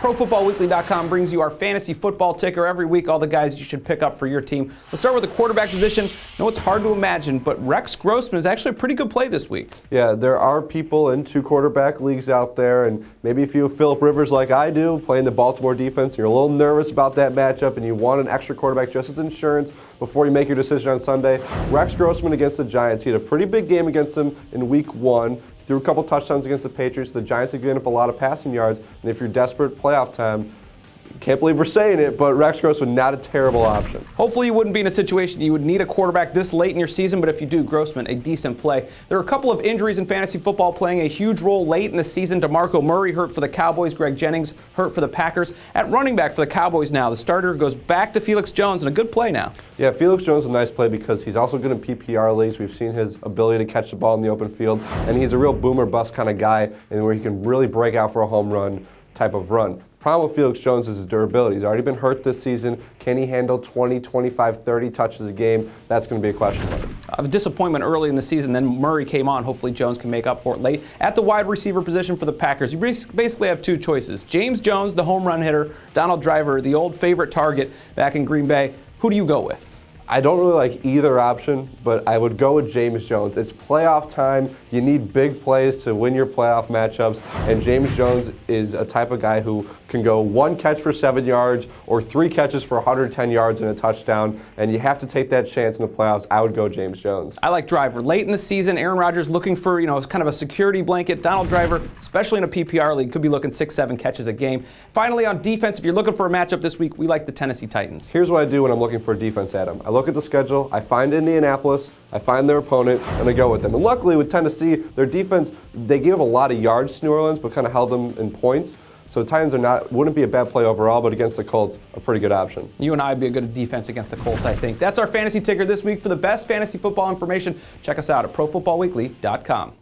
ProFootballWeekly.com brings you our fantasy football ticker every week, all the guys you should pick up for your team. Let's start with the quarterback position. I know it's hard to imagine, but Rex Grossman is actually a pretty good play this week. Yeah, there are people in 2 quarterback leagues out there, and maybe if you have Phillip Rivers like I do, playing the Baltimore defense, you're a little nervous about that matchup, and you want an extra quarterback just as insurance before you make your decision on Sunday. Rex Grossman against the Giants. He had a pretty big game against them in Week 1. Threw a couple touchdowns against the Patriots. The Giants have given up a lot of passing yards, and if you're desperate playoff time, can't believe we're saying it, but Rex Grossman, not a terrible option. Hopefully you wouldn't be in a situation you would need a quarterback this late in your season, but if you do, Grossman, a decent play. There are a couple of injuries in fantasy football playing a huge role late in the season. DeMarco Murray hurt for the Cowboys, Greg Jennings hurt for the Packers. At running back for the Cowboys now, the starter goes back to Felix Jones, and a good play now. Yeah, Felix Jones is a nice play because he's also good in PPR leagues. We've seen his ability to catch the ball in the open field, and he's a real boomer bust kind of guy, and where he can really break out for a home run type of run. Problem with Felix Jones is his durability. He's already been hurt this season. Can he handle 20, 25, 30 touches a game? That's going to be a question mark. A disappointment early in the season, then Murray came on. Hopefully Jones can make up for it late. At the wide receiver position for the Packers, you basically have 2 choices. James Jones, the home run hitter, Donald Driver, the old favorite target back in Green Bay. Who do you go with? I don't really like either option, but I would go with James Jones. It's playoff time. You need big plays to win your playoff matchups, and James Jones is a type of guy who can go 1 catch for 7 yards or 3 catches for 110 yards and a touchdown, and you have to take that chance in the playoffs. I would go James Jones. I like Driver. Late in the season, Aaron Rodgers looking for, kind of a security blanket. Donald Driver, especially in a PPR league, could be looking 6, 7 catches a game. Finally, on defense, if you're looking for a matchup this week, we like the Tennessee Titans. Here's what I do when I'm looking for a defense, Adam. I look at the schedule, I find Indianapolis, I find their opponent, and I go with them. And luckily with Tennessee, their defense, they gave up a lot of yards to New Orleans, but kind of held them in points. So the Titans wouldn't be a bad play overall, but against the Colts, a pretty good option. You and I would be a good defense against the Colts, I think. That's our fantasy ticker this week. For the best fantasy football information, check us out at ProFootballWeekly.com.